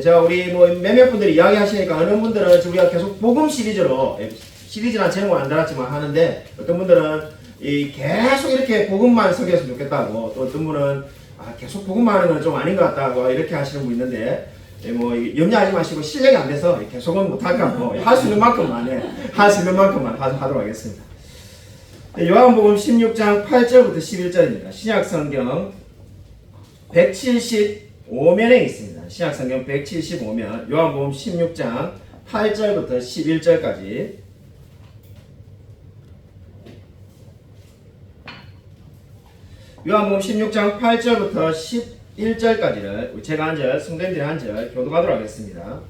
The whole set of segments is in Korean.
제가 우리 뭐 몇몇 분들이 이야기하시니까 어느 분들은 우리가 계속 복음 시리즈로 시리즈란 제목은 안 달았지만 하는데 어떤 분들은 계속 이렇게 복음만 설교했으면 좋겠다고 또 어떤 분은 계속 복음만 하는 건 좀 아닌 것 같다고 이렇게 하시는 분 있는데 뭐 염려하지 마시고 실력이 안 돼서 계속은 못할 것 같고 할 수 있는 만큼만 할 수 있는 만큼만 하도록 하겠습니다. 요한복음 16장 8절부터 11절입니다. 신약성경 175면에 있습니다. 신약성경 175면 요한복음 16장 8절부터 11절까지 요한복음 16장 8절부터 11절까지를 제가 한 절, 성도님들이 한 절 교독하도록 하겠습니다.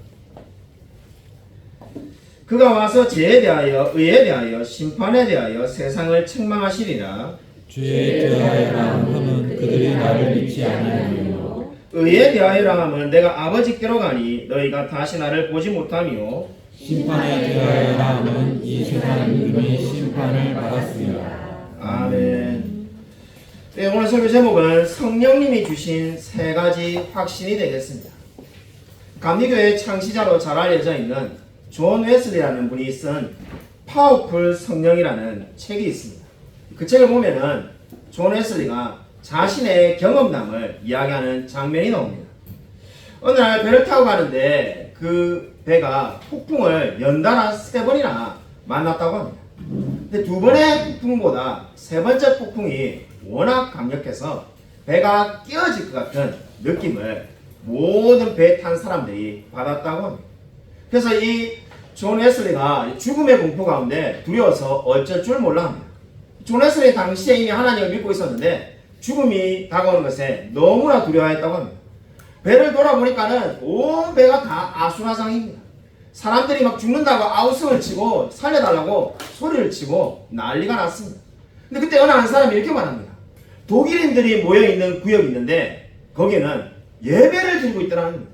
그가 와서 죄에 대하여, 의에 대하여, 심판에 대하여 세상을 책망하시리라. 죄에 대하여라 함은 그들이 나를 믿지 아니하며 의에 대하여라 함은 내가 아버지께로 가니 너희가 다시 나를 보지 못하며 심판에 대하여라 함은 이 세상 이미 심판을 받았습니다. 아멘. 네, 오늘 설교 제목은 성령님이 주신 세 가지 확신이 되겠습니다. 감리교회 창시자로 잘 알려져 있는 존 웨슬리라는 분이 쓴 파워풀 성령이라는 책이 있습니다. 그 책을 보면은 존 웨슬리가 자신의 경험담을 이야기하는 장면이 나옵니다. 어느 날 배를 타고 가는데 그 배가 폭풍을 연달아 3번이나 만났다고 합니다. 근데 2번의 폭풍보다 3번째 폭풍이 워낙 강력해서 배가 끼어질 것 같은 느낌을 모든 배에 탄 사람들이 받았다고 합니다. 그래서 이 존 웨슬리가 죽음의 공포 가운데 두려워서 어쩔 줄 몰라 합니다. 존 웨슬리 당시에 이미 하나님을 믿고 있었는데 죽음이 다가오는 것에 너무나 두려워했다고 합니다. 배를 돌아보니까는 온 배가 다 아수라장입니다. 사람들이 막 죽는다고 아우성을 치고 살려달라고 소리를 치고 난리가 났습니다. 근데 그때 어느 한 사람이 이렇게 말합니다. 독일인들이 모여있는 구역이 있는데 거기는 예배를 드리고 있더라는 겁니다.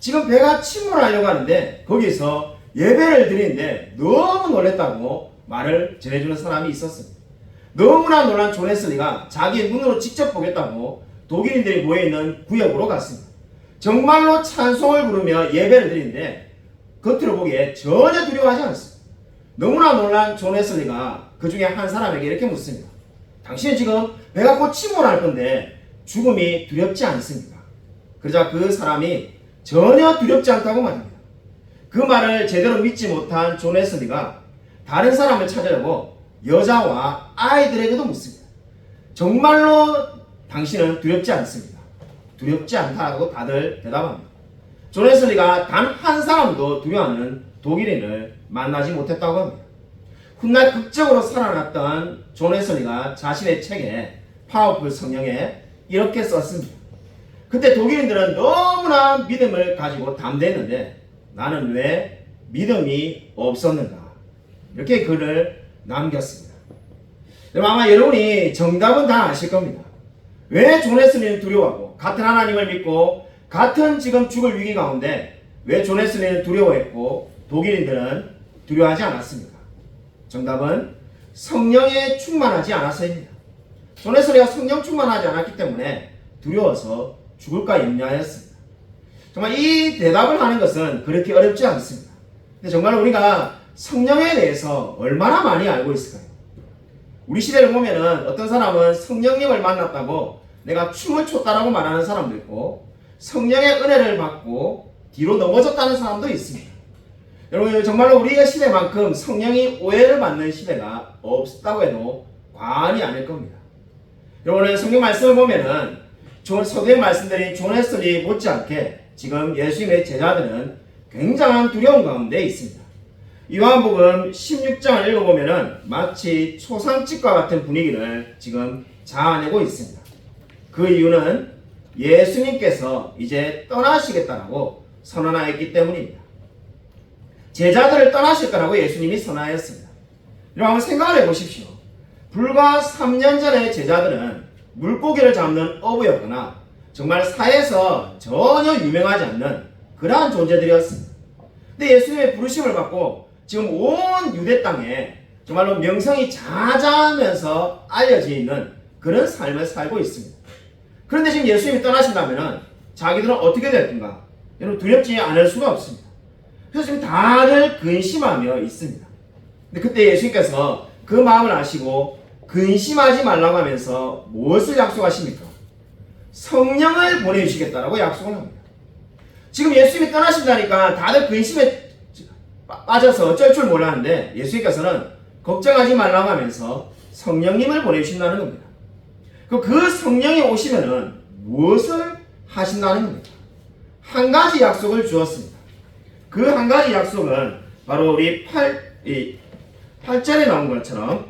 지금 배가 침몰하려고 하는데 거기서 예배를 드리는데 너무 놀랬다고 말을 전해주는 사람이 있었습니다. 너무나 놀란 존 웨슬리가 자기 눈으로 직접 보겠다고 독일인들이 모여있는 구역으로 갔습니다. 정말로 찬송을 부르며 예배를 드리는데 겉으로 보기에 전혀 두려워하지 않았습니다. 너무나 놀란 존 웨슬리가 그 중에 한 사람에게 이렇게 묻습니다. 당신은 지금 배가 곧 침몰할 건데 죽음이 두렵지 않습니까? 그러자 그 사람이 전혀 두렵지 않다고 말합니다. 그 말을 제대로 믿지 못한 존 웨슬리가 다른 사람을 찾으려고 여자와 아이들에게도 묻습니다. 정말로 당신은 두렵지 않습니다. 두렵지 않다고 다들 대답합니다. 존 웨슬리가 단 한 사람도 두려워하는 독일인을 만나지 못했다고 합니다. 훗날 극적으로 살아났던 존 웨슬리가 자신의 책에 파워풀 성령에 이렇게 썼습니다. 그때 독일인들은 너무나 믿음을 가지고 담대했는데 나는 왜 믿음이 없었는가? 이렇게 글을 남겼습니다. 아마 여러분이 정답은 다 아실 겁니다. 왜 존 웨슬리는 두려워하고 같은 하나님을 믿고 같은 지금 죽을 위기 가운데 왜 존 웨슬리는 두려워했고 독일인들은 두려워하지 않았습니까? 정답은 성령에 충만하지 않아서입니다. 존 웨슬리가 성령 충만하지 않았기 때문에 두려워서 죽을까 염려하였습니다. 정말 이 대답을 하는 것은 그렇게 어렵지 않습니다. 근데 정말 우리가 성령에 대해서 얼마나 많이 알고 있을까요? 우리 시대를 보면은 어떤 사람은 성령님을 만났다고 내가 춤을 췄다라고 말하는 사람도 있고 성령의 은혜를 받고 뒤로 넘어졌다는 사람도 있습니다. 여러분 정말로 우리의 시대만큼 성령이 오해를 받는 시대가 없다고 해도 과언이 아닐 겁니다. 여러분 성경 말씀을 보면은 서두에 말씀드린 존 웨슬리 못지않게 지금 예수님의 제자들은 굉장한 두려움 가운데 있습니다. 요한복음 16장을 읽어보면은 마치 초상집과 같은 분위기를 지금 자아내고 있습니다. 그 이유는 예수님께서 이제 떠나시겠다라고 선언하였기 때문입니다. 제자들을 떠나실 거라고 예수님이 선언하였습니다. 여러분 생각을 해보십시오. 불과 3년 전에 제자들은 물고기를 잡는 어부였거나 정말 사회에서 전혀 유명하지 않는 그러한 존재들이었습니다. 근데 예수님의 부르심을 받고 지금 온 유대 땅에 정말로 명성이 자자하면서 알려져 있는 그런 삶을 살고 있습니다. 그런데 지금 예수님이 떠나신다면 자기들은 어떻게 될 건가? 여러분 두렵지 않을 수가 없습니다. 그래서 지금 다들 근심하며 있습니다. 근데 그때 예수님께서 그 마음을 아시고 근심하지 말라고 하면서 무엇을 약속하십니까? 성령을 보내주시겠다라고 약속을 합니다. 지금 예수님이 떠나신다니까 다들 근심에 빠져서 어쩔 줄 몰랐는데 예수님께서는 걱정하지 말라고 하면서 성령님을 보내주신다는 겁니다. 그 성령이 오시면은 무엇을 하신다는 겁니다. 한 가지 약속을 주었습니다. 그 한 가지 약속은 바로 우리 8절에 나온 것처럼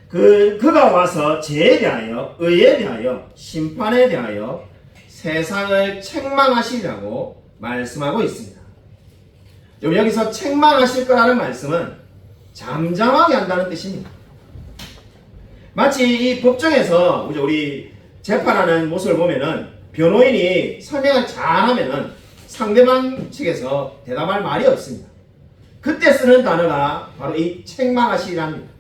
그가 와서 죄에 대하여, 의에 대하여, 심판에 대하여 세상을 책망하시리라고 말씀하고 있습니다. 여기서 책망하실 거라는 말씀은 잠잠하게 한다는 뜻입니다. 마치 이 법정에서 우리 재판하는 모습을 보면은 변호인이 설명을 잘하면은 상대방 측에서 대답할 말이 없습니다. 그때 쓰는 단어가 바로 이 책망하시리랍니다.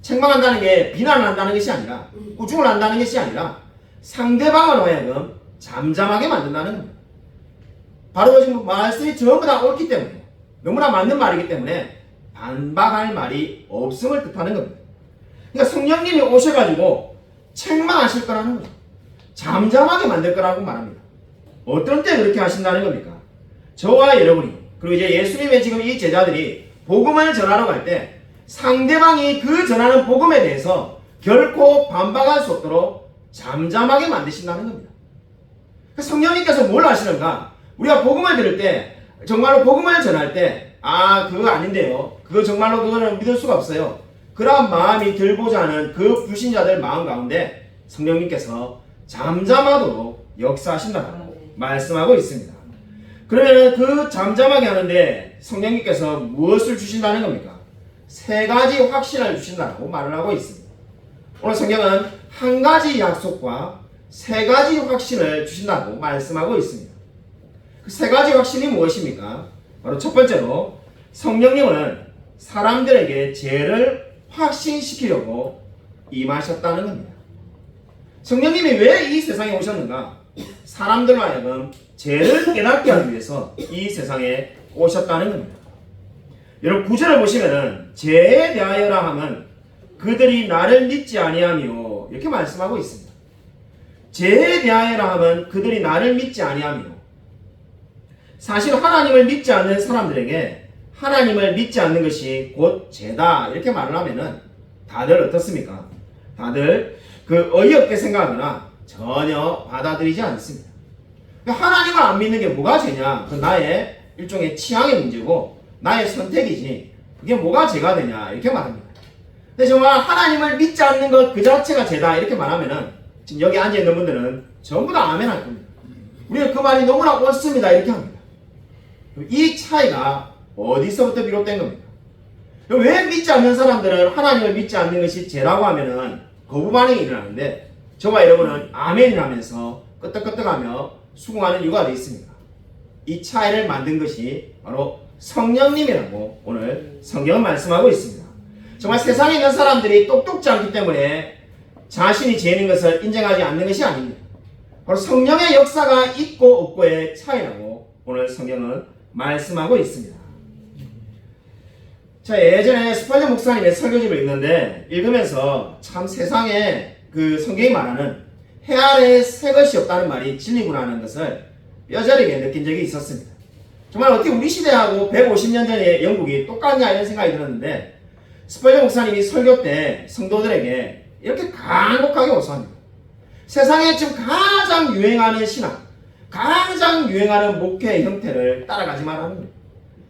책망한다는 게 비난한다는 것이 아니라 꾸중을 한다는 것이 아니라 상대방을 하여금 잠잠하게 만든다는 겁니다. 바로 지금 말씀이 전부 다 옳기 때문에 너무나 맞는 말이기 때문에 반박할 말이 없음을 뜻하는 겁니다. 그러니까 성령님이 오셔가지고 책망하실 거라는 거죠. 잠잠하게 만들 거라고 말합니다. 어떤 때 그렇게 하신다는 겁니까? 저와 여러분이 그리고 이제 예수님의 지금 이 제자들이 복음을 전하러 갈 때 상대방이 그 전하는 복음에 대해서 결코 반박할 수 없도록 잠잠하게 만드신다는 겁니다. 성령님께서 뭘 하시는가? 우리가 복음을 들을 때 정말로 복음을 전할 때 그거 아닌데요. 그거 정말로 그거는 믿을 수가 없어요. 그런 마음이 들고자 하는 그 불신자들 마음 가운데 성령님께서 잠잠하도록 역사하신다고 말씀하고 있습니다. 그러면 그 잠잠하게 하는데 성령님께서 무엇을 주신다는 겁니까? 세 가지 확신을 주신다고 말을 하고 있습니다. 오늘 성경은 한 가지 약속과 세 가지 확신을 주신다고 말씀하고 있습니다. 그 세 가지 확신이 무엇입니까? 바로 첫 번째로 성령님은 사람들에게 죄를 확신시키려고 임하셨다는 겁니다. 성령님이 왜 이 세상에 오셨는가? 사람들로 하여금 죄를 깨닫게 하기 위해서 이 세상에 오셨다는 겁니다. 여러분 9절을 보시면은 죄에 대하여라 하면 그들이 나를 믿지 아니하며 이렇게 말씀하고 있습니다. 죄에 대하여라 하면 그들이 나를 믿지 아니하며 사실 하나님을 믿지 않는 사람들에게 하나님을 믿지 않는 것이 곧 죄다 이렇게 말을 하면은 다들 어떻습니까? 다들 그 어이없게 생각하거나 전혀 받아들이지 않습니다. 하나님을 안 믿는 게 뭐가 죄냐? 그 나의 일종의 취향의 문제고 나의 선택이지 그게 뭐가 죄가 되냐 이렇게 말합니다. 근데 정말 하나님을 믿지 않는 것 그 자체가 죄다 이렇게 말하면은 지금 여기 앉아있는 분들은 전부 다 아멘 할 겁니다. 우리는 그 말이 너무나 옳습니다 이렇게 합니다. 이 차이가 어디서부터 비롯된 겁니까? 왜 믿지 않는 사람들은 하나님을 믿지 않는 것이 죄라고 하면은 거부 반응이 일어나는데 저와 여러분은 아멘이라면서 끄떡끄떡하며 수긍하는 이유가 어디 있습니까? 이 차이를 만든 것이 바로 성령님이라고 오늘 성경은 말씀하고 있습니다. 정말 세상에 있는 사람들이 똑똑지 않기 때문에 자신이 죄인 것을 인정하지 않는 것이 아닙니다. 바로 성령의 역사가 있고 없고의 차이라고 오늘 성경은 말씀하고 있습니다. 자, 예전에 스펄전 목사님의 설교집을 읽는데 읽으면서 참 세상에 그 성경이 말하는 해 아래에 새 것이 없다는 말이 진리구나 하는 것을 뼈저리게 느낀 적이 있었습니다. 정말 어떻게 우리 시대하고 150년 전의 영국이 똑같냐 이런 생각이 들었는데 스펄전 목사님이 설교 때 성도들에게 이렇게 간곡하게 호소합니다. 세상에 지금 가장 유행하는 신앙, 가장 유행하는 목회 형태를 따라가지 말라는 거예요.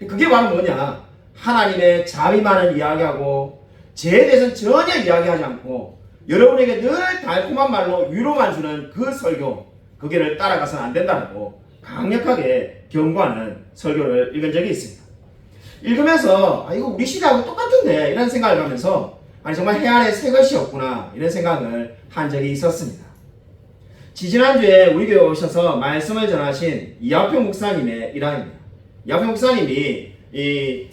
그게 바로 뭐냐? 하나님의 자비만을 이야기하고 죄에 대해서는 전혀 이야기하지 않고 여러분에게 늘 달콤한 말로 위로만 주는 그 설교, 그 길을 따라가서는 안 된다고 강력하게 경고하는 설교를 읽은 적이 있습니다. 읽으면서 이거 우리 시대하고 똑같은데 이런 생각을 하면서 정말 해 아래 새 것이 없구나 이런 생각을 한 적이 있었습니다. 지지난주에 우리 교회 오셔서 말씀을 전하신 이하평 목사님의 일화입니다. 이하평 목사님이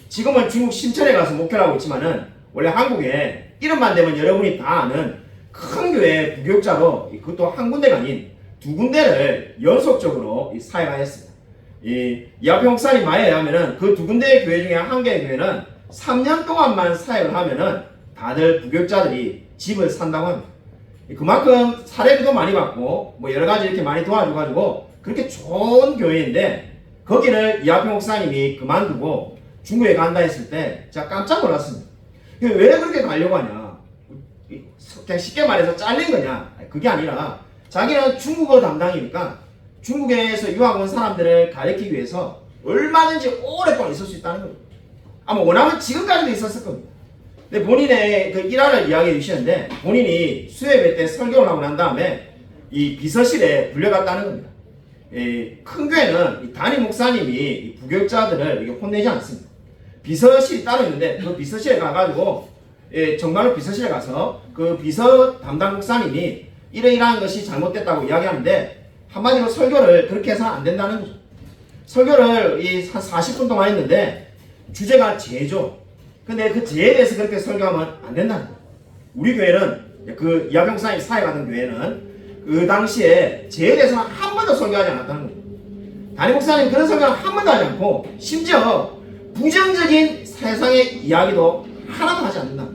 지금은 중국 심천에 가서 목회를 하고 있지만은 원래 한국에 이름만 되면 여러분이 다 아는 큰 교회 부교육자로 그것도 한 군데가 아닌 두 군데를 연속적으로 사역하였습니다. 이 앞에 목사님 말에 의하면은 그 두 군데의 교회 중에 한 개의 교회는 3년 동안만 사역을 하면은 다들 부교육자들이 집을 산다고 합니다. 그만큼 사례비도 많이 받고 뭐 여러 가지 이렇게 많이 도와줘가지고 그렇게 좋은 교회인데 거기를 이 앞에 목사님이 그만두고 중국에 간다 했을 때 제가 깜짝 놀랐습니다. 왜 그렇게 가려고 하냐? 그냥 쉽게 말해서 잘린 거냐? 그게 아니라 자기는 중국어 담당이니까 중국에서 유학 온 사람들을 가르치기 위해서 얼마든지 오랫동안 있을 수 있다는 거예요. 아마 원하면 지금까지도 있었을 겁니다. 근데 본인의 그 일화를 이야기해 주시는데 본인이 수협회 때 설교를 하고 난 다음에 이 비서실에 불려갔다는 겁니다. 큰 교회는 담임 목사님이 부교육자들을 이렇게 혼내지 않습니다. 비서실이 따로 있는데 그 비서실에 가가지고 정말로 비서실에 가서 그 비서 담당 목사님이 이러이러한 것이 잘못됐다고 이야기하는데 한마디로 설교를 그렇게 해서는 안 된다는 거죠. 설교를 한 40분 동안 했는데 주제가 죄죠. 근데 그 죄에 대해서 그렇게 설교하면 안 된다는 거예요. 우리 교회는 그 이하병 목사님 사역하던 교회는 그 당시에 죄에 대해서는 한 번도 설교하지 않았다는 거예요. 담임 목사님 그런 설교를 한 번도 하지 않고 심지어 부정적인 세상의 이야기도 하나도 하지 않는다.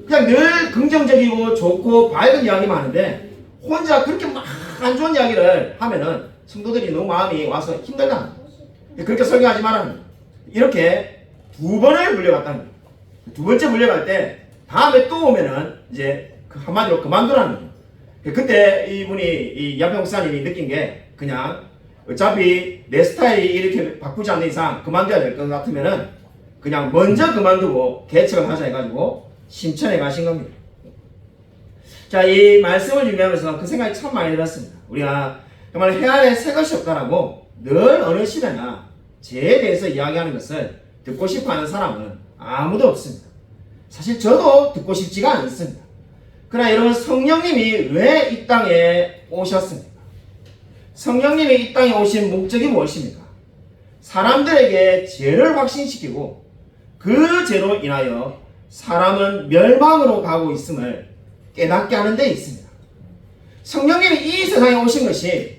그냥 늘 긍정적이고 좋고 밝은 이야기만 하는데 혼자 그렇게 막 안 좋은 이야기를 하면은 성도들이 너무 마음이 와서 힘들다. 그렇게 설교하지 말라는 거예요. 이렇게 두 번을 물려갔다는 거예요. 두 번째 물려갈 때 다음에 또 오면은 이제 그 한마디로 그만두라는 거예요. 그때 이분이 이 야평 목사님이 느낀 게 그냥 어차피 내 스타일이 이렇게 바꾸지 않는 이상 그만둬야 될 것 같으면은 그냥 먼저 그만두고 개척을 하자 해가지고 심천에 가신 겁니다. 자, 이 말씀을 준비하면서 그 생각이 참 많이 들었습니다. 우리가 정말 해 아래 새 것이 없다라고 늘 어느 시대나 죄에 대해서 이야기하는 것을 듣고 싶어 하는 사람은 아무도 없습니다. 사실 저도 듣고 싶지가 않습니다. 그러나 여러분, 성령님이 왜 이 땅에 오셨습니까? 성령님이 이 땅에 오신 목적이 무엇입니까? 사람들에게 죄를 확신시키고 그 죄로 인하여 사람은 멸망으로 가고 있음을 깨닫게 하는 데 있습니다. 성령님이 이 세상에 오신 것이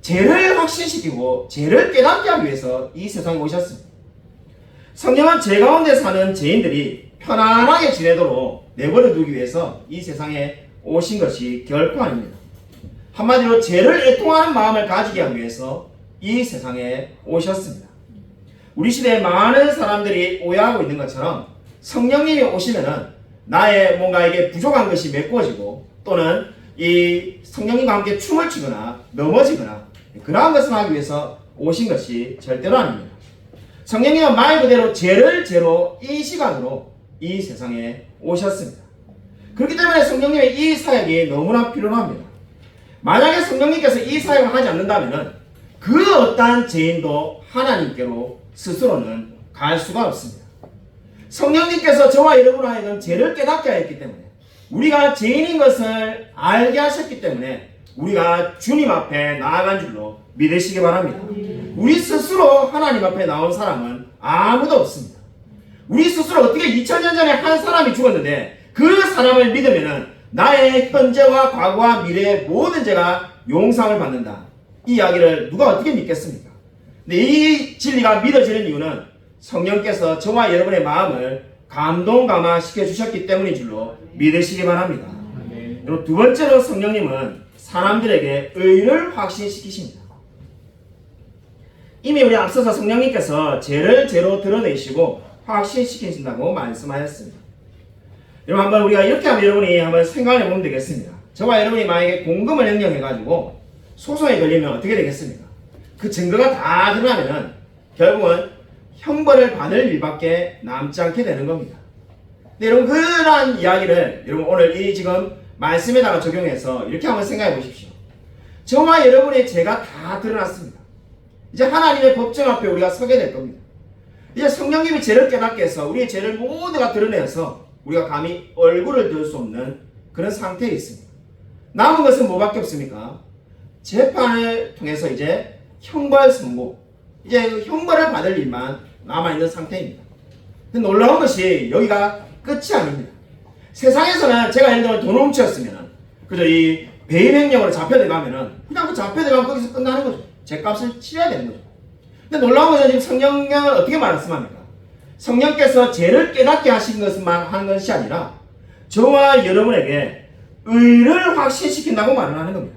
죄를 확신시키고 죄를 깨닫게 하기 위해서 이 세상에 오셨습니다. 성령은 죄 가운데 사는 죄인들이 편안하게 지내도록 내버려 두기 위해서 이 세상에 오신 것이 결코 아닙니다. 한마디로 죄를 애통하는 마음을 가지게 하기 위해서 이 세상에 오셨습니다. 우리 시대에 많은 사람들이 오해하고 있는 것처럼 성령님이 오시면은 나의 뭔가 이게 부족한 것이 메꿔지고 또는 이 성령님과 함께 춤을 추거나 넘어지거나 그러한 것을 하기 위해서 오신 것이 절대로 아닙니다. 성령님은 말 그대로 죄를 죄로 이 시간으로 이 세상에 오셨습니다. 그렇기 때문에 성령님의 이 사역이 너무나 필요합니다. 만약에 성령님께서 이 사역을 하지 않는다면 그 어떠한 죄인도 하나님께로 스스로는 갈 수가 없습니다. 성령님께서 저와 여러분을 하여금 죄를 깨닫게 하였기 때문에 우리가 죄인인 것을 알게 하셨기 때문에 우리가 주님 앞에 나아간 줄로 믿으시기 바랍니다. 우리 스스로 하나님 앞에 나온 사람은 아무도 없습니다. 우리 스스로 어떻게 2000년 전에 한 사람이 죽었는데 그 사람을 믿으면 나의 현재와 과거와 미래의 모든 죄가 용서를 받는다. 이 이야기를 누가 어떻게 믿겠습니까? 근데 이 진리가 믿어지는 이유는 성령께서 저와 여러분의 마음을 감동감화시켜 주셨기 때문인 줄로 믿으시기 바랍니다. 그리고 두 번째로 성령님은 사람들에게 의를 확신시키십니다. 이미 우리 앞서서 성령님께서 죄를 죄로 드러내시고 확신시키신다고 말씀하셨습니다. 여러분, 한번 우리가 이렇게 하면 여러분이 한번 생각을 해보면 되겠습니다. 저와 여러분이 만약에 공금을 명령해가지고 소송에 걸리면 어떻게 되겠습니까? 그 증거가 다 드러나면 결국은 형벌을 받을 일밖에 남지 않게 되는 겁니다. 근데 여러분, 그러한 이야기를 여러분 오늘 이 지금 말씀에다가 적용해서 이렇게 한번 생각해 보십시오. 저와 여러분의 죄가 다 드러났습니다. 이제 하나님의 법정 앞에 우리가 서게 될 겁니다. 이제 성령님이 죄를 깨닫게 해서 우리의 죄를 모두가 드러내서 우리가 감히 얼굴을 들 수 없는 그런 상태에 있습니다. 남은 것은 뭐밖에 없습니까? 재판을 통해서 이제 형벌 선고, 이제 형벌을 받을 일만 남아있는 상태입니다. 근데 놀라운 것이 여기가 끝이 아닙니다. 세상에서는 제가 예를 들면 돈 훔쳤으면 그저 이 배임행령으로 잡혀들어가면은 그냥 그 잡혀들어가면 거기서 끝나는 거죠. 죄값을 치러야 되는 거죠. 근데 놀라운 것은 지금 성령을 어떻게 말씀합니까? 성령께서 죄를 깨닫게 하신 것만 하는 것이 아니라 저와 여러분에게 의를 확신시킨다고 말을 하는 겁니다.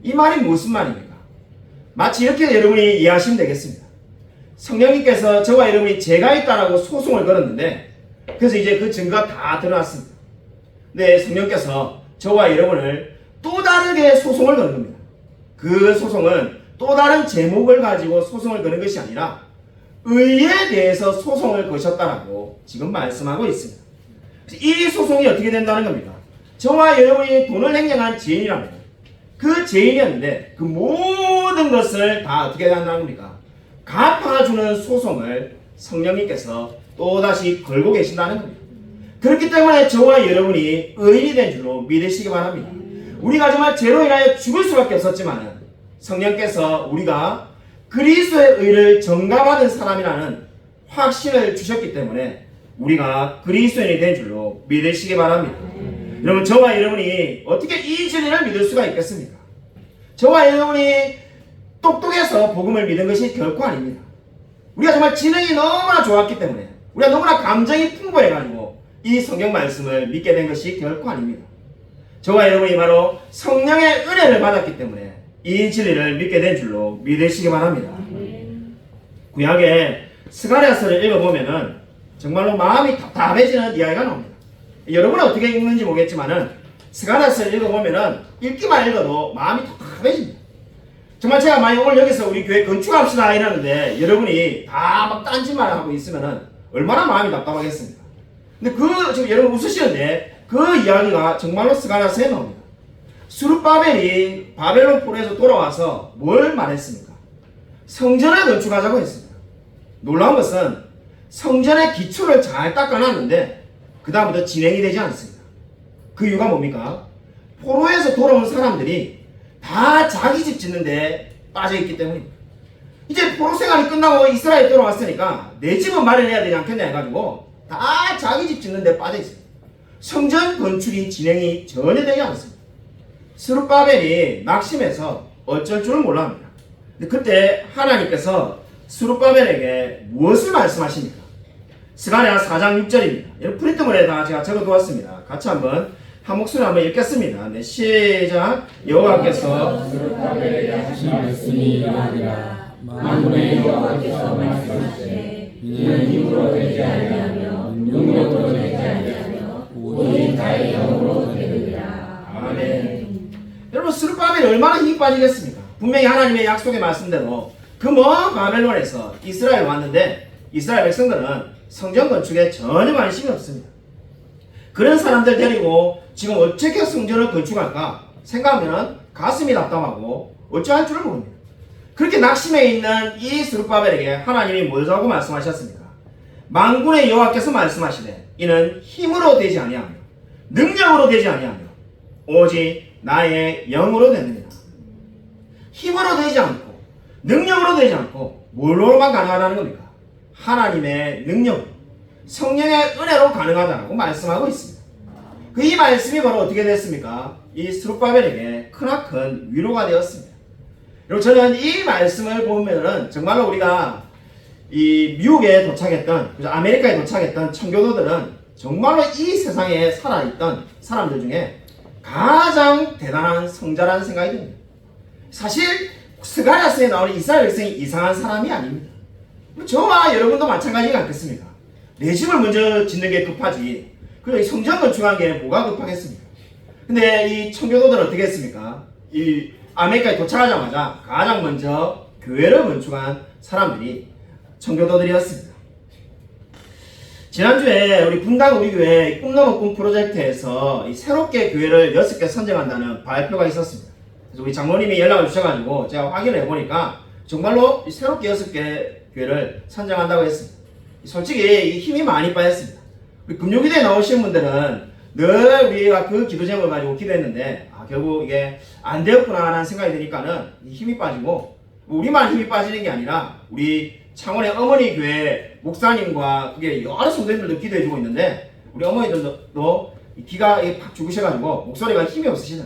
이 말이 무슨 말입니까? 마치 이렇게 여러분이 이해하시면 되겠습니다. 성령님께서 저와 여러분이 죄가 있다라고 소송을 걸었는데, 그래서 이제 그 증거가 다 드러났습니다. 근데 성령께서 저와 여러분을 또 다르게 소송을 거는 겁니다. 그 소송은 또 다른 제목을 가지고 소송을 거는 것이 아니라 의에 대해서 소송을 거셨다라고 지금 말씀하고 있습니다. 이 소송이 어떻게 된다는 겁니까? 저와 여러분이 돈을 횡령한 죄인이라면 그 죄인이었는데 그 모든 것을 다 어떻게 한다는 겁니까? 갚아주는 소송을 성령님께서 또다시 걸고 계신다는 겁니다. 그렇기 때문에 저와 여러분이 의인이 된 줄로 믿으시기 바랍니다. 우리가 정말 죄로 인하여 죽을 수밖에 없었지만 성령께서 우리가 그리스도의 의를 전가받은 사람이라는 확신을 주셨기 때문에 우리가 그리스도인이 된 줄로 믿으시기 바랍니다. 여러분, 저와 여러분이 어떻게 이 진리를 믿을 수가 있겠습니까? 저와 여러분이 똑똑해서 복음을 믿은 것이 결코 아닙니다. 우리가 정말 지능이 너무나 좋았기 때문에, 우리가 너무나 감정이 풍부해가지고 이 성경 말씀을 믿게 된 것이 결코 아닙니다. 저와 여러분이 바로 성령의 은혜를 받았기 때문에 이 진리를 믿게 된 줄로 믿으시기 바랍니다. 구약의 스가랴서를 읽어보면은 정말로 마음이 답답해지는 이야기가 나옵니다. 여러분은 어떻게 읽는지 모르겠지만은 스가랴서를 읽어보면은 읽기만 읽어도 마음이 답답해집니다. 정말 제가 만약 오늘 여기서 우리 교회 건축합시다 이러는데 여러분이 다 막 딴짓만 하고 있으면은 얼마나 마음이 답답하겠습니까? 근데 지금 여러분 웃으시는데 그 이야기가 정말로 스가랴서에 나옵니다. 스룹바벨이 바벨론 포로에서 돌아와서 뭘 말했습니까? 성전을 건축하자고 했습니다. 놀라운 것은 성전의 기초를 잘 닦아놨는데 그 다음부터 진행이 되지 않습니다. 그 이유가 뭡니까? 포로에서 돌아온 사람들이 다 자기 집 짓는데 빠져있기 때문입니다. 이제 포로 생활이 끝나고 이스라엘 돌아왔으니까 내 집은 마련해야 되지 않겠냐 해가지고 다 자기 집 짓는데 빠져있습니다. 성전 건축이 진행이 전혀 되지 않습니다. 스룹바벨이 낙심해서 어쩔 줄을 몰랍니다. 근데 그때 하나님께서 스룹바벨에게 무엇을 말씀하십니까? 스가랴 4장 6절입니다. 여러분 프린트물에다 제가 적어두었습니다. 같이 한 목소리 한번 읽겠습니다. 네, 시작. 여호와께서 스룹바벨에게 하신 말씀이 이러하니라. 만군의 여호와께서 말씀하시되 이는 힘으로 되지 아니하며 능력으로 되지 아니하며 오직 나의 영으로 되느니라. 아멘. 여러분 스룹바벨이 얼마나 힘이 빠지겠습니까? 분명히 하나님의 약속의 말씀대로 그 먼 바벨론에서 이스라엘 왔는데 이스라엘 백성들은 성전 건축에 전혀 관심이 없습니다. 그런 사람들 데리고 지금 어떻게 성전을 건축할까 생각하면 가슴이 답답하고 어찌할 줄을 모릅니다. 그렇게 낙심해 있는 이 스룹바벨에게 하나님이 뭐라고 말씀하셨습니까? 만군의 여호와께서 말씀하시되 이는 힘으로 되지 아니하며 능력으로 되지 아니하며 오직 나의 영으로 되느니라. 힘으로 되지 않고 능력으로 되지 않고 뭘로만 가능하다는 겁니까? 하나님의 능력, 성령의 은혜로 가능하다고 말씀하고 있습니다. 그 이 말씀이 바로 어떻게 됐습니까? 이 스룹바벨에게 크나큰 위로가 되었습니다. 여러분 저는 이 말씀을 보면은 정말로 우리가 이 미국에 도착했던 아메리카에 도착했던 청교도들은 정말로 이 세상에 살아있던 사람들 중에 가장 대단한 성자라는 생각이 듭니다. 사실 스가랴서에 나오는 이스라엘 백성이 이상한 사람이 아닙니다. 저와 여러분도 마찬가지가 않겠습니까? 내 집을 먼저 짓는 게 급하지 그리고 성전 건축한 게 뭐가 급하겠습니까? 근데 이 청교도들은 어떻게 했습니까? 이 아메리카에 도착하자마자 가장 먼저 교회를 건축한 사람들이 청교도들이었습니다. 지난주에 우리 분당 우리 교회 꿈넘어 꿈 프로젝트에서 이 새롭게 교회를 6개 선정한다는 발표가 있었습니다. 그래서 우리 장로님이 연락을 주셔가지고 제가 확인을 해보니까 정말로 새롭게 6개 교회를 선정한다고 했습니다. 솔직히 이 힘이 많이 빠졌습니다. 우리 금요기도에 나오신 분들은 늘 우리가 그 기도 제목을 가지고 기도했는데 결국 이게 안 되었구나 라는 생각이 드니까는 힘이 빠지고 우리만 힘이 빠지는 게 아니라 우리 창원의 어머니 교회 목사님과 그게 여러 성도님들도 기도해주고 있는데 우리 어머니들도 기가 팍 죽으셔가지고 목소리가 힘이 없으시죠.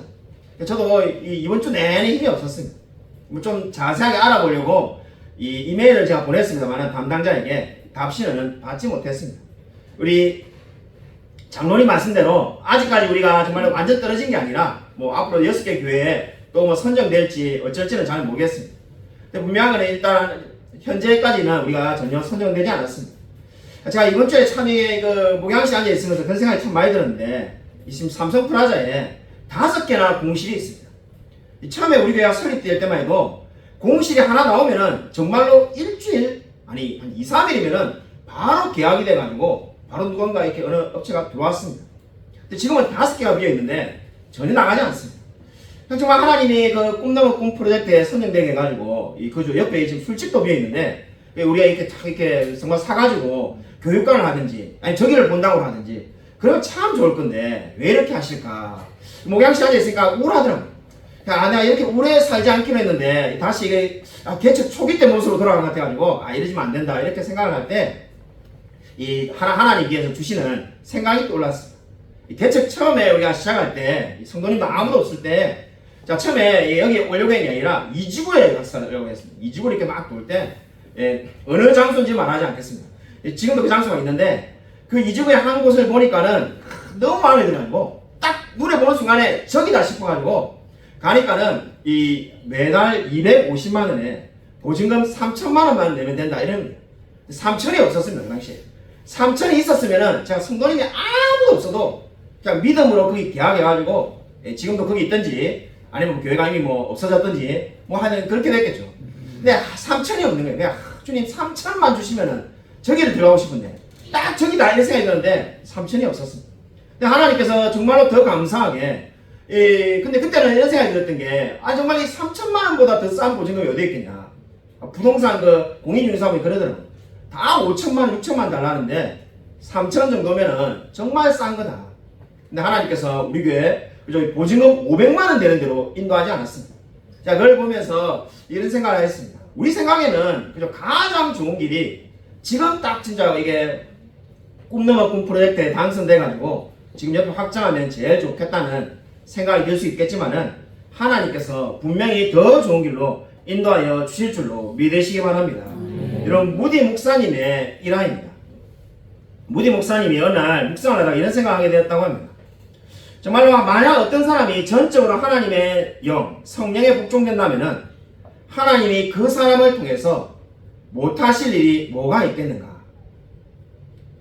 저도 이번 주 내내 힘이 없었습니다. 좀 자세하게 알아보려고 이 이메일을 제가 보냈습니다만 담당자에게 답신은 받지 못했습니다. 우리 장로님 말씀대로 아직까지 우리가 정말 완전 떨어진 게 아니라 뭐 앞으로 6개 교회에 또 뭐 선정될지 어쩔지는 잘 모르겠습니다. 근데 분명한 건 일단 현재까지는 우리가 전혀 선정되지 않았습니다. 제가 이번 주에 참 그 목양실에 앉아 있으면서 그런 생각이 참 많이 들었는데 지금 삼성 프라자에 5개나 공실이 있습니다. 처음에 우리 교회가 설립될 때만 해도 공실이 하나 나오면은 정말로 일주일 아니 한 2, 3일이면은 바로 계약이 돼가지고 바로 누군가 이렇게 어느 업체가 들어왔습니다. 근데 지금은 5개가 비어 있는데 전혀 나가지 않습니다. 정말 하나님이 그 꿈나무 꿈 프로젝트에 선정되게 해가지고 이 그저 옆에 지금 술집도 비어 있는데 우리가 이렇게 딱 이렇게 정말 사가지고 교육관을 하든지 아니 저기를 본다고 하든지 그러면 참 좋을 건데 왜 이렇게 하실까? 목양실에 앉아 있으니까 우울하더라고요. 내가 이렇게 오래 살지 않기로 했는데 다시 이게 개척 초기 때 모습으로 돌아간 것 같아가지고 이러지면 안 된다 이렇게 생각을 할 때 이 하나님께서 주시는 생각이 떠올랐습니다. 개척 처음에 우리가 시작할 때 성도님도 아무도 없을 때 자 처음에 여기 오려고 했는 게 아니라 이지구에 갔으려고 했습니다. 이지구를 이렇게 막 돌 때 어느 장소인지 말하지 않겠습니다. 지금도 그 장소가 있는데 그 이지구의 한 곳을 보니까는 너무 마음에 들어가지고 딱 눈에 보는 순간에 저기다 싶어가지고 가니까는 이 매달 250만 원에 보증금 3천만 원만 내면 된다 이런 3천이 없었습니다. 그 당시에 3천이 있었으면은 제가 성도님이 아무도 없어도 그냥 믿음으로 거기 계약해가지고 지금도 거기 있든지 아니면 교회가 이미 뭐 없어졌든지 뭐 하여튼 그렇게 됐겠죠. 근데 3천이 없는 거예요. 그냥 주님 3천만 주시면은 저기를 들어가고 싶은데 딱 저기다 이런 생각이 드는데 3천이 없었습니다. 근데 하나님께서 정말로 더 감사하게 근데 그때는 이런 생각이 들었던 게 정말 이 3천만 원보다 더 싼 보증금이 어디 있겠냐. 부동산 그 공인중개사분이 그러더라고요. 다 5천만 원, 6천만 달라는데 3천 정도면은 정말 싼 거다. 근데 하나님께서 우리 교회 보증금 500만 원 되는 대로 인도하지 않았습니다. 자, 그걸 보면서 이런 생각을 했습니다. 우리 생각에는 그저 가장 좋은 길이 지금 딱 진짜 이게 꿈넘어 꿈 프로젝트에 당선돼가지고 지금 옆에 확장하면 제일 좋겠다는 생각이 들 수 있겠지만은 하나님께서 분명히 더 좋은 길로 인도하여 주실 줄로 믿으시기 바랍니다. 이런 무디 목사님의 일화입니다. 무디 목사님이 어느 날 묵상을 하다가 이런 생각을 하게 되었다고 합니다. 정말로 만약 어떤 사람이 전적으로 하나님의 영, 성령에 복종된다면은 하나님이 그 사람을 통해서 못하실 일이 뭐가 있겠는가?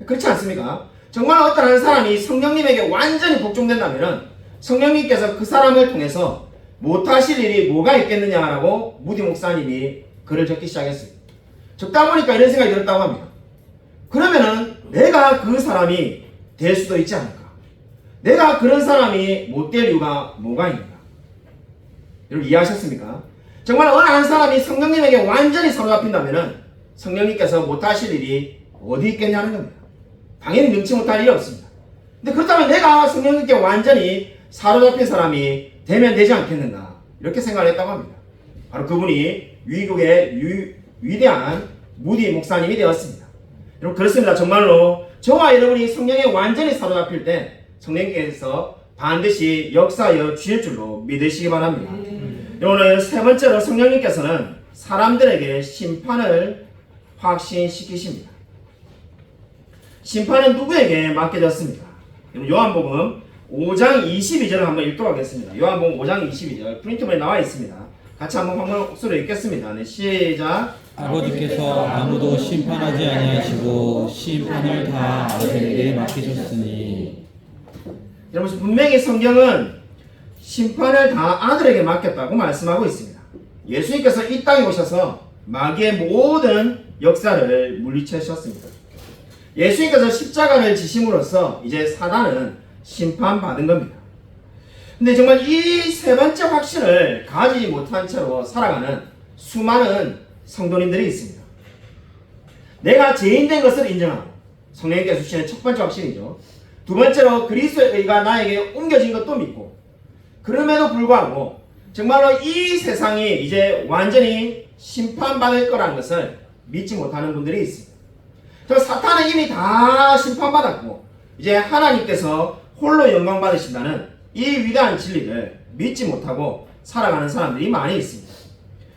그렇지 않습니까? 정말 어떤 한 사람이 성령님에게 완전히 복종된다면은 성령님께서 그 사람을 통해서 못하실 일이 뭐가 있겠느냐라고 무디 목사님이 글을 적기 시작했습니다. 적다 보니까 이런 생각이 들었다고 합니다. 그러면은 내가 그 사람이 될 수도 있지 않을까? 내가 그런 사람이 못 될 이유가 뭐가 있는가? 여러분 이해하셨습니까? 정말 어느 한 사람이 성령님에게 완전히 사로잡힌다면은 성령님께서 못하실 일이 어디 있겠냐는 겁니다. 당연히 능치 못할 일이 없습니다. 근데 그렇다면 내가 성령님께 완전히 사로잡힌 사람이 되면 되지 않겠는가? 이렇게 생각을 했다고 합니다. 바로 그분이 미국의 위대한 무디 목사님이 되었습니다. 여러분 그렇습니다. 정말로 저와 여러분이 성령에 완전히 사로잡힐 때 성령께서 반드시 역사하여 주실 줄로 믿으시기 바랍니다. 오늘 세 번째로 성령님께서는 사람들에게 심판을 확신시키십니다. 심판은 누구에게 맡겨졌습니까? 요한복음 5장 22절을 한번 읽도록 하겠습니다. 요한복음 5장 22절 프린트본에 나와 있습니다. 같이 한번 목소리로 읽겠습니다. 네, 시작. 아버지께서 아무도 심판하지 아니하시고 심판을 다 아들에게 맡기셨으니. 여러분 분명히 성경은 심판을 다 아들에게 맡겼다고 말씀하고 있습니다. 예수님께서 이 땅에 오셔서 마귀의 모든 역사를 물리치셨습니다. 예수님께서 십자가를 지심으로써 이제 사단은 심판받은 겁니다. 근데 정말 이 세 번째 확신을 가지지 못한 채로 살아가는 수많은 성도님들이 있습니다. 내가 죄인된 것을 인정하고 성령님께서 주시는 첫 번째 확신이죠. 두 번째로 그리스도의 의가 나에게 옮겨진 것도 믿고 그럼에도 불구하고 정말로 이 세상이 이제 완전히 심판받을 거라는 것을 믿지 못하는 분들이 있습니다. 저 사탄은 이미 다 심판받았고 이제 하나님께서 홀로 영광 받으신다는 이 위대한 진리를 믿지 못하고 살아가는 사람들이 많이 있습니다.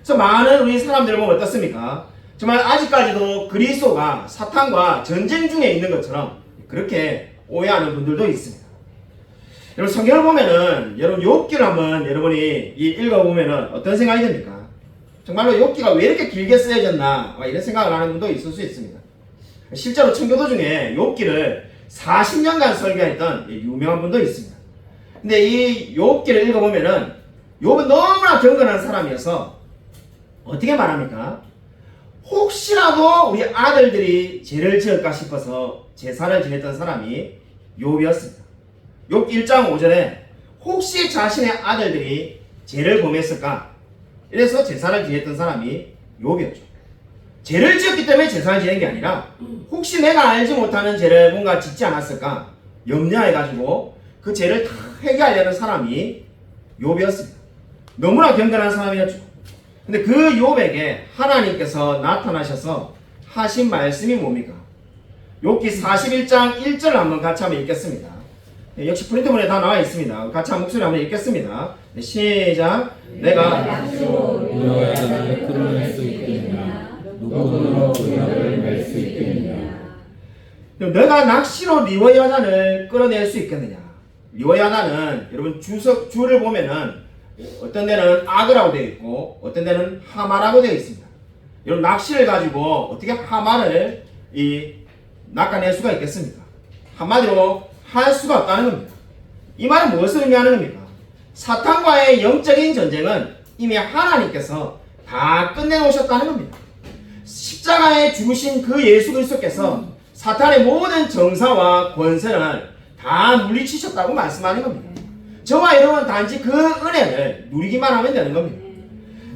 그래서 많은 우리 사람들을 보면 어떻습니까? 정말 아직까지도 그리스도가 사탄과 전쟁 중에 있는 것처럼 그렇게 오해하는 분들도 있습니다. 여러분 성경을 보면은 여러분 욥기를 한번 여러분이 읽어보면은 어떤 생각이 듭니까? 정말로 욥기가 왜 이렇게 길게 쓰여졌나 이런 생각을 하는 분도 있을 수 있습니다. 실제로 청교도 중에 욥기를 40년간 설교했던 유명한 분도 있습니다. 근데 이 욥기를 읽어보면은 욥은 너무나 경건한 사람이어서 어떻게 말합니까? 혹시라도 우리 아들들이 죄를 지을까 싶어서 제사를 지냈던 사람이 욥이었습니다. 욥 1장 5절에 혹시 자신의 아들들이 죄를 범했을까? 이래서 제사를 지냈던 사람이 욥이었죠. 죄를 지었기 때문에 제사를 지낸 게 아니라 혹시 내가 알지 못하는 죄를 뭔가 짓지 않았을까 염려해가지고 그 죄를 다 회개하려는 사람이 욥이었습니다. 너무나 경건한 사람이었죠. 근데 그 욥에게 하나님께서 나타나셔서 하신 말씀이 뭡니까? 욥기 41장 1절을 한번 같이 한번 읽겠습니다. 역시 프린트본에 다 나와 있습니다. 같이 한 목소리 한번 읽겠습니다. 시작. 내가 너의 아들을 끌어낼 수 있겠느냐? 누구로 그녀를 낼 수 있겠느냐? 너가 낚시로 리워 여단을 끌어낼 수 있겠느냐? 리워 여단은 여러분 주를 보면은 어떤 데는 악이라고 되어 있고 어떤 데는 하마라고 되어 있습니다. 여러분 낚시를 가지고 어떻게 하마를 낚아낼 수가 있겠습니까? 한마디로 할 수가 없다는 겁니다. 이 말은 무엇을 의미하는 겁니까? 사탄과의 영적인 전쟁은 이미 하나님께서 다 끝내놓으셨다는 겁니다. 십자가에 죽으신 그 예수 그리스도께서 사탄의 모든 정사와 권세를 다 물리치셨다고 말씀하는 겁니다. 저와 여러분은 단지 그 은혜를 누리기만 하면 되는 겁니다.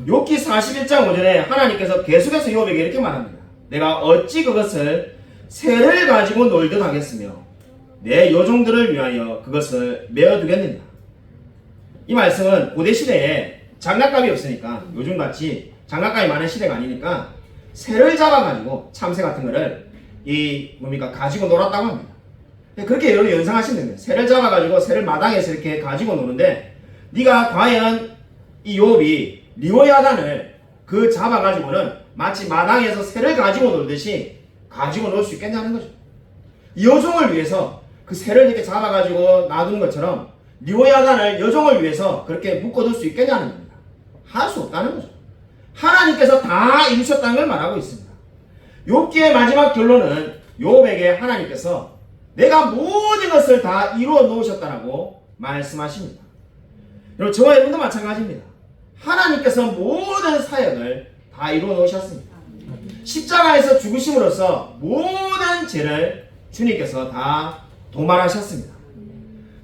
욥기 41장 5절에 하나님께서 계속해서 욥에게 이렇게 말합니다. 내가 어찌 그것을 새를 가지고 놀듯 하겠으며 내 여종들을 위하여 그것을 메어두겠느냐. 이 말씀은 고대시대에 장난감이 없으니까 요즘같이 장난감이 많은 시대가 아니니까 새를 잡아가지고 참새 같은 거를 가지고 놀았다고 합니다. 그렇게 여러분 연상하시면 됩니다. 새를 잡아가지고 새를 마당에서 이렇게 가지고 노는데 네가 과연 이 욥이 리워야단을 그 잡아가지고는 마치 마당에서 새를 가지고 놀듯이 가지고 놀 수 있겠냐는 거죠. 이 여종을 위해서 그 새를 이렇게 잡아가지고 놔두는 것처럼 리워야단을 여종을 위해서 그렇게 묶어둘 수 있겠냐는 겁니다. 할 수 없다는 거죠. 하나님께서 다 이루셨다는 걸 말하고 있습니다. 욥기의 마지막 결론은 욥에게 하나님께서 내가 모든 것을 다 이루어 놓으셨다라고 말씀하십니다. 여러분 저와 여러분도 마찬가지입니다. 하나님께서 모든 사역을 다 이루어 놓으셨습니다. 십자가에서 죽으심으로써 모든 죄를 주님께서 다 도말하셨습니다.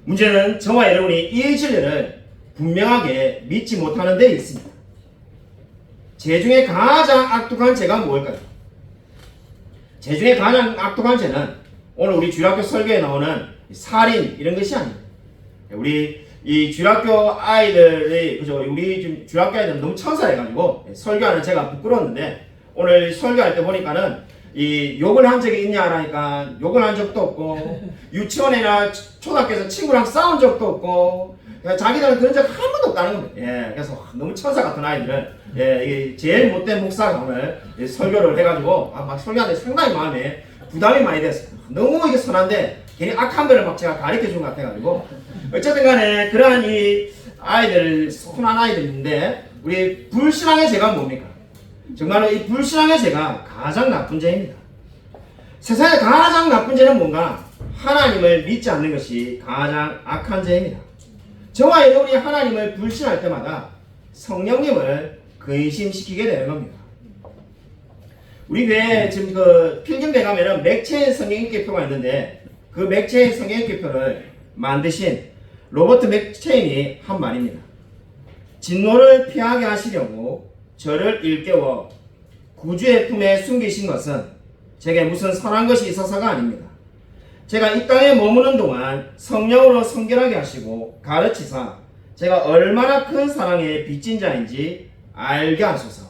문제는 저와 여러분이 이 진리를 분명하게 믿지 못하는 데 있습니다. 죄 중에 가장 악독한 죄가 무엇일까요? 죄 중에 가장 악독한 죄는 오늘 우리 주일학교 설교에 나오는 살인 이런 것이 아닙니다. 우리 이 주일학교 아이들이 그죠? 우리 지금 주일학교 아이들은 너무 천사해가지고 설교하는 제가 부끄러웠는데 오늘 설교할 때 보니까는 이 욕을 한 적이 있냐 하니까 욕을 한 적도 없고 유치원이나 초등학교에서 친구랑 싸운 적도 없고 자기들은 그런 적 한 번도 없다는 겁니다. 예, 그래서 너무 천사 같은 아이들은 이게 제일 못된 목사가 오늘 설교를 해가지고 막 설교하는데 상당히 마음에 부담이 많이 됐어요. 너무 이게 선한데 괜히 악한 거를 막 제가 가르쳐 준 것 같아가지고 어쨌든 간에 그러한 이 아이들 선한 아이들인데 우리 불신앙의 죄가 뭡니까? 정말로 이 불신앙의 죄가 가장 나쁜 죄입니다. 세상에 가장 나쁜 죄는 뭔가? 하나님을 믿지 않는 것이 가장 악한 죄입니다. 저와 여러분이 하나님을 불신할 때마다 성령님을 근심시키게 되는 겁니다. 우리 교회에 지금 그 필경대 가면은 맥체인 성경인기표가 있는데 그 맥체인 성경인기표를 만드신 로버트 맥체인이 한 말입니다. 진노를 피하게 하시려고 저를 일깨워 구주의 품에 숨기신 것은 제게 무슨 선한 것이 있어서가 아닙니다. 제가 이 땅에 머무는 동안 성령으로 성결하게 하시고 가르치사 제가 얼마나 큰 사랑에 빚진 자인지 알게 하소서.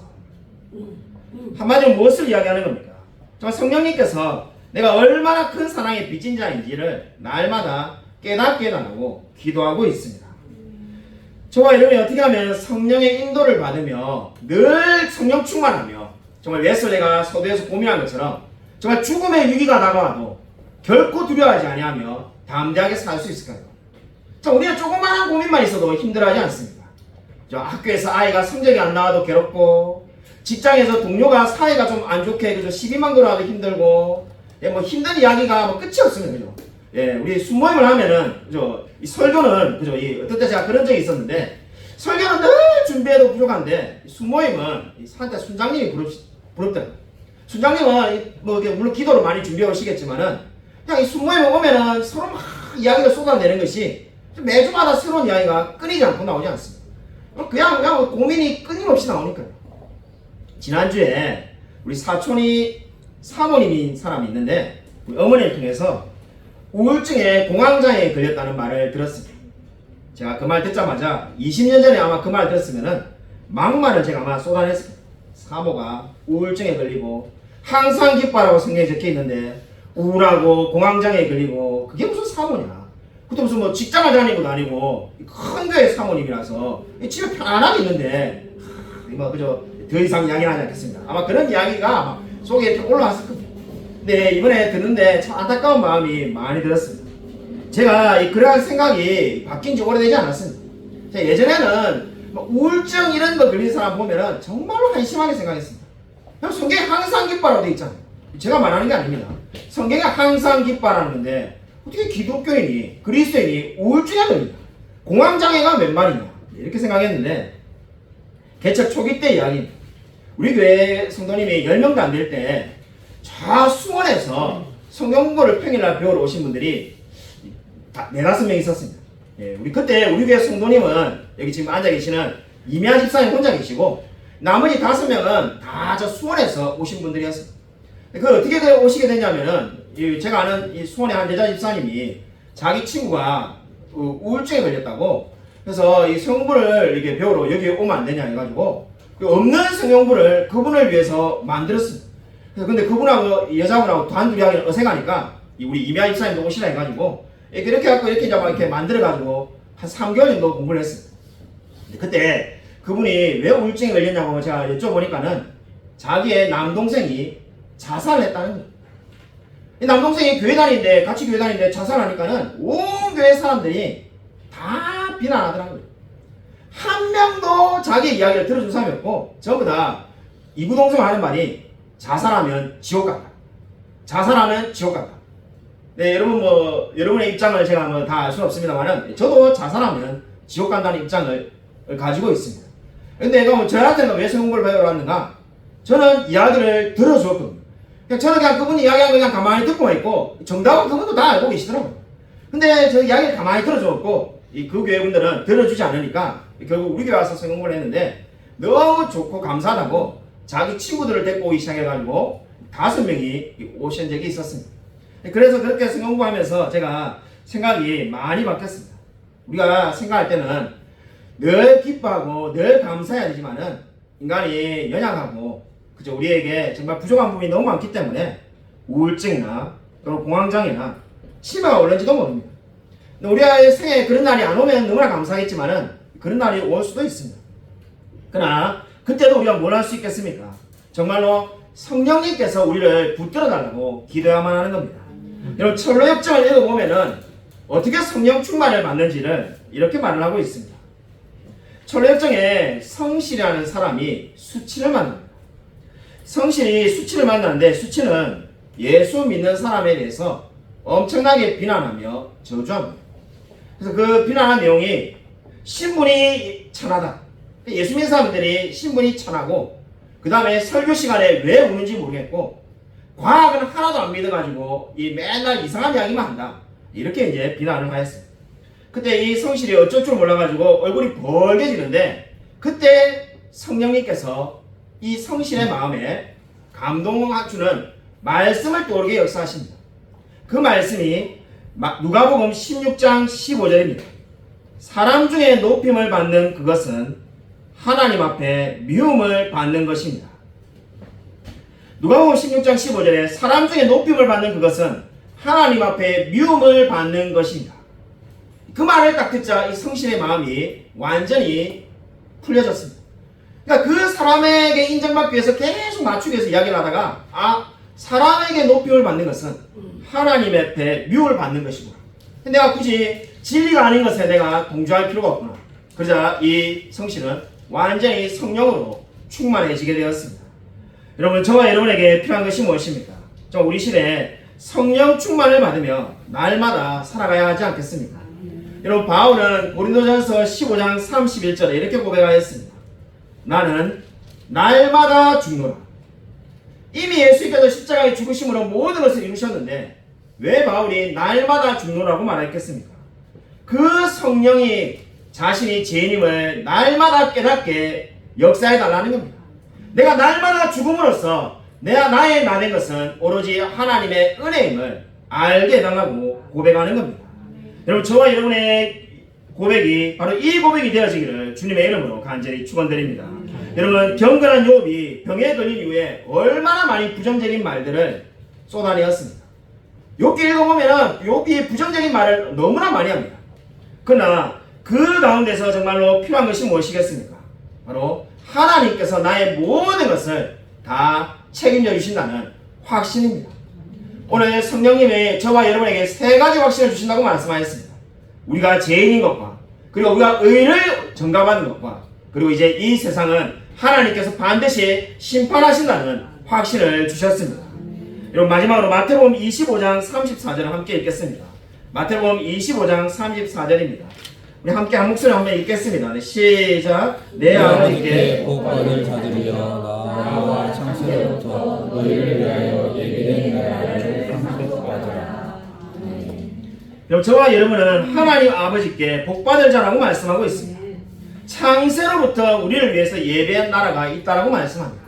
한마디로 무엇을 이야기하는 겁니까? 정말 성령님께서 내가 얼마나 큰 사랑에 빚진 자인지를 날마다 깨닫게 해달라고 기도하고 있습니다. 저와 여러분이 어떻게 하면 성령의 인도를 받으며 늘 성령 충만하며 정말 웨슬레가 서두에서 고민한 것처럼 정말 죽음의 위기가 다가와도 결코 두려워하지 아니하며 담대하게 살 수 있을까요? 자, 우리는 조그마한 고민만 있어도 힘들어하지 않습니까? 저 학교에서 아이가 성적이 안 나와도 괴롭고, 직장에서 동료가 사이가 좀 안 좋게 그저 시비만 걸어도 힘들고, 예, 뭐 힘든 이야기가 뭐 끝이 없습니다, 그죠? 예, 우리 순모임을 하면은 그죠? 이 설교는 그죠? 어떤 때 제가 그런 적이 있었는데, 설교는 늘 준비해도 부족한데 순모임은 한때 순장님이 부럽더라고요. 순장님은 뭐 물론 기도로 많이 준비해 오시겠지만은 그냥 이 순모임에 오면은 서로 막 이야기를 쏟아내는 것이 매주마다 새로운 이야기가 끊이지 않고 나오지 않습니다. 그냥 고민이 끊임없이 나오니까요. 지난주에 우리 사촌이 사모님인 사람이 있는데 우리 어머니를 통해서 우울증에 공황장애에 걸렸다는 말을 들었습니다. 제가 그 말 듣자마자 20년 전에 아마 그 말 들었으면은 막말을 제가 아마 쏟아냈을 거예요. 사모가 우울증에 걸리고 항상 기뻐하라고 성경에 적혀 있는데 우울하고 공황장애에 걸리고 그게 무슨 사모냐? 그것도 무슨 뭐 직장을 다니고도 아니고 큰 교회 사모님이라서 집에 편안하게 있는데 뭐 그저 더 이상 이야기는 하지 않겠습니다. 아마 그런 이야기가 아마 속에 이렇게 올라왔을 겁니다. 근데 이번에 듣는데 참 안타까운 마음이 많이 들었습니다. 제가 그러한 생각이 바뀐 지 오래되지 않았습니다. 제가 예전에는 뭐 우울증 이런 거 걸린 사람 보면은 정말로 한심하게 생각했습니다. 성경에 항상 기뻐라고 되어 있잖아요. 제가 말하는 게 아닙니다. 성경에 항상 기뻐라는 건데 어떻게 기독교인이 그리스도인이 우울증에 걸린다, 공황장애가 몇 마리냐 이렇게 생각했는데 개척 초기 때 이야기입니다. 우리 교회 성도님이 10명도 안 될 때 저 수원에서 성경 공부를 평일날 배우러 오신 분들이 4-5명 있었습니다. 예, 우리 그때 우리 교회 성도님은 여기 지금 앉아 계시는 이미아 집사님 혼자 계시고 나머지 5명은 다 저 수원에서 오신 분들이었습니다. 그 어떻게 오시게 됐냐면은 제가 아는 이 수원의 한 여자 집사님이 자기 친구가 우울증에 걸렸다고 그래서 이 성경부를 이렇게 배우러 여기 오면 안 되냐 해가지고 없는 성경부를 그분을 위해서 만들었습니다. 그래서 근데 그분하고 여자분하고 단둘이 하기는 어색하니까 우리 이미아 집사님도 오시라 해가지고 이렇게 갖고 이렇게 만들어가지고 한 3개월 정도 공부를 했습니다. 그때 그분이 왜 우울증에 걸렸냐고 제가 여쭤보니까는 자기의 남동생이 자살을 했다는 거예요. 이 남동생이 교회 다니는데 같이 교회 다니는데 자살하니까는 온 교회 사람들이 다 비난하더라고요. 한 명도 자기 이야기를 들어준 사람이 없고 전부 다 이구동성 하는 말이 자살하면 지옥 간다. 자살하면 지옥 간다. 네, 여러분 뭐 여러분의 입장을 제가 뭐 다 알 수는 없습니다만은 저도 자살하면 지옥 간다는 입장을 가지고 있습니다. 근데 뭐 저한테는 왜 성공을 배우러 왔는가? 저는 이야기를 들어주었거든요. 저는 그냥 그분이 이야기한 거 그냥 가만히 듣고만 있고 정답은 그분도 다 알고 계시더라고요. 근데 저 이야기를 가만히 들어주었고 그 교회 분들은 들어주지 않으니까 결국 우리 교회 와서 성공을 했는데 너무 좋고 감사하다고 자기 친구들을 데리고 오기 시작해가지고 5명이 오신 적이 있었습니다. 그래서 그렇게 성공하면서 제가 생각이 많이 바뀌었습니다. 우리가 생각할 때는 늘 기뻐하고 늘 감사해야 되지만은 인간이 연약하고 그죠? 우리에게 정말 부족한 부분이 너무 많기 때문에 우울증이나 또는 공황장애나 치매가 올는지도 모릅니다. 우리의 생에 그런 날이 안 오면 너무나 감사하겠지만은 그런 날이 올 수도 있습니다. 그러나 그때도 우리가 뭘 할 수 있겠습니까? 정말로 성령님께서 우리를 붙들어 달라고 기도해야만 하는 겁니다. 여러분 철로역정을 읽어보면은 어떻게 성령 충만을 받는지를 이렇게 말을 하고 있습니다. 철로역정에 성실이라는 사람이 수치를 만납니다. 성실이 수치를 만나는데 수치는 예수 믿는 사람에 대해서 엄청나게 비난하며 저주합니다. 그래서 그 비난한 내용이 신분이 천하다. 예수 믿는 사람들이 신분이 천하고 그 다음에 설교 시간에 왜 우는지 모르겠고 과학은 하나도 안 믿어가지고 이 맨날 이상한 이야기만 한다. 이렇게 이제 비난을 하였습니다. 그때 이 성실이 어쩔 줄 몰라가지고 얼굴이 벌개지는데 그때 성령님께서 이 성실의 마음에 감동주는 말씀을 떠오르게 역사하십니다. 그 말씀이 누가복음 16장 15절입니다. 사람 중에 높임을 받는 그것은 하나님 앞에 미움을 받는 것입니다. 누가복음 16장 15절에 사람 중에 높임을 받는 그것은 하나님 앞에 미움을 받는 것입니다. 그 말을 딱 듣자 이 성신의 마음이 완전히 풀려졌습니다. 그러니까 그 사람에게 인정받기 위해서 계속 맞추기 위해서 이야기를 하다가 사람에게 높임을 받는 것은 하나님 앞에 미움을 받는 것이구나. 내가 굳이 진리가 아닌 것에 내가 동조할 필요가 없구나. 그러자 이 성신은 완전히 성령으로 충만해지게 되었습니다. 여러분, 저와 여러분에게 필요한 것이 무엇입니까? 우리 시대에 성령 충만을 받으며 날마다 살아가야 하지 않겠습니까? 여러분, 바울은 고린도전서 15장 31절에 이렇게 고백하였습니다. 나는 날마다 죽노라. 이미 예수께서 십자가에 죽으심으로 모든 것을 이루셨는데 왜 바울이 날마다 죽노라고 말했겠습니까? 그 성령이 자신이 죄인임을 날마다 깨닫게 역사해달라는 겁니다. 내가 날마다 죽음으로써 나의 나된 것은 오로지 하나님의 은혜임을 알게 해달라고 고백하는 겁니다. 여러분, 저와 여러분의 고백이 바로 이 고백이 되어지기를 주님의 이름으로 간절히 축원드립니다. 여러분, 경건한 욥이 병에 걸린 이후에 얼마나 많이 부정적인 말들을 쏟아내었습니다. 욥기 읽어보면 욥이 부정적인 말을 너무나 많이 합니다. 그러나 그 가운데서 정말로 필요한 것이 무엇이겠습니까? 바로 하나님께서 나의 모든 것을 다 책임져 주신다는 확신입니다. 오늘 성령님이 저와 여러분에게 세 가지 확신을 주신다고 말씀하셨습니다. 우리가 죄인인 것과, 그리고 우리가 의를 전가받는 것과, 그리고 이제 이 세상은 하나님께서 반드시 심판하신다는 확신을 주셨습니다. 여러분, 마지막으로 마태복음 25장 34절을 함께 읽겠습니다. 마태복음 25장 34절입니다. 우리 함께 한 목소리 한번 읽겠습니다. 네, 시작. 내 아버지께 복받을 자들이여 나와 창세로부터 너희를 위하여 예비된 나라를 상속받으라. 여러분, 저와 여러분은 하나님 아버지께 복받을 자라고 말씀하고 있습니다. 창세로부터 우리를 위해서 예배한 나라가 있다라고 말씀합니다.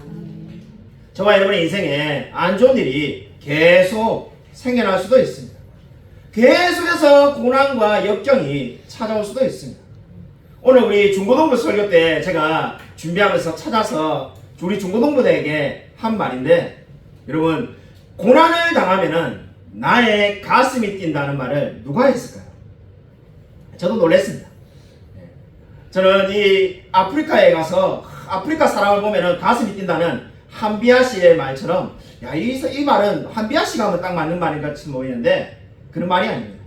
저와 여러분의 인생에 안 좋은 일이 계속 생겨날 수도 있습니다. 계속해서 고난과 역경이 찾아올 수도 있습니다. 오늘 우리 중고등부 설교 때 제가 준비하면서 찾아서 우리 중고등부들에게 한 말인데, 여러분, 고난을 당하면은 나의 가슴이 뛴다는 말을 누가 했을까요? 저도 놀랐습니다. 저는 이 아프리카에 가서 아프리카 사람을 보면은 가슴이 뛴다는 한비아 씨의 말처럼, 이 말은 한비아 씨가 하면 딱 맞는 말인 것 같이 보이는데 그런 말이 아닙니다.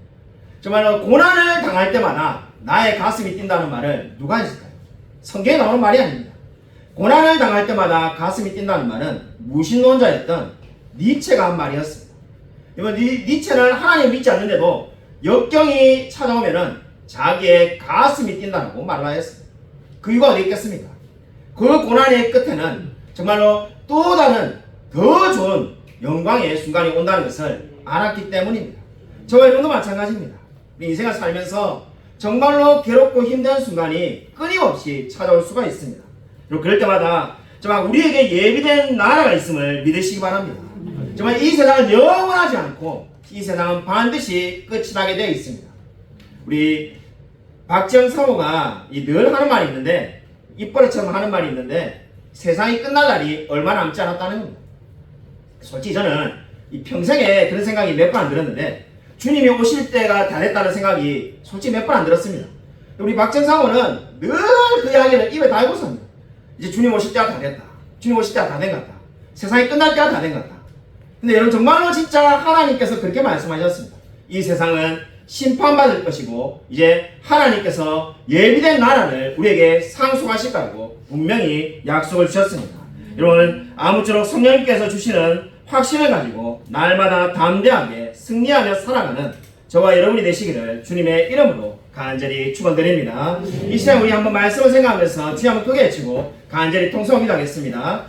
정말로 고난을 당할 때마다 나의 가슴이 뛴다는 말을 누가 했을까요? 성경에 나오는 말이 아닙니다. 고난을 당할 때마다 가슴이 뛴다는 말은 무신론자였던 니체가 한 말이었습니다. 이번 니체는 하나님 믿지 않는데도 역경이 찾아오면은 자기의 가슴이 뛴다고 말을 하였습니다. 그 이유가 어디 있겠습니까? 그 고난의 끝에는 정말로 또 다른 더 좋은 영광의 순간이 온다는 것을 알았기 때문입니다. 저와 여러분도 마찬가지입니다. 우리 인생을 살면서 정말로 괴롭고 힘든 순간이 끊임없이 찾아올 수가 있습니다. 그리고 그럴 때마다 정말 우리에게 예비된 나라가 있음을 믿으시기 바랍니다. 정말 이 세상은 영원하지 않고 이 세상은 반드시 끝이 나게 되어 있습니다. 우리 박지영 사모가 늘 하는 말이 있는데, 입버릇처럼 하는 말이 있는데, 세상이 끝날 날이 얼마 남지 않았다는 겁니다. 솔직히 저는 이 평생에 그런 생각이 몇 번 안 들었는데 주님이 오실 때가 다 됐다는 생각이 솔직히 몇 번 안 들었습니다. 우리 박지영 사모는 늘 그 이야기를 입에 달고 삽니다. 이제 주님 오실 때가 다 됐다. 주님 오실 때가 다 된 것 같다. 세상이 끝날 때가 다 된 것 같다. 근데 여러분, 정말로 진짜 하나님께서 그렇게 말씀하셨습니다. 이 세상은 심판받을 것이고 이제 하나님께서 예비된 나라를 우리에게 상속하실 거라고 분명히 약속을 주셨습니다. 여러분, 아무쪼록 성령님께서 주시는 확신을 가지고 날마다 담대하게 승리하며 살아가는 저와 여러분이 되시기를 주님의 이름으로 간절히 축원드립니다. 이 시간 우리 한번 말씀을 생각하면서 주여 한번 크게 외치고 간절히 통성을 기도하겠습니다.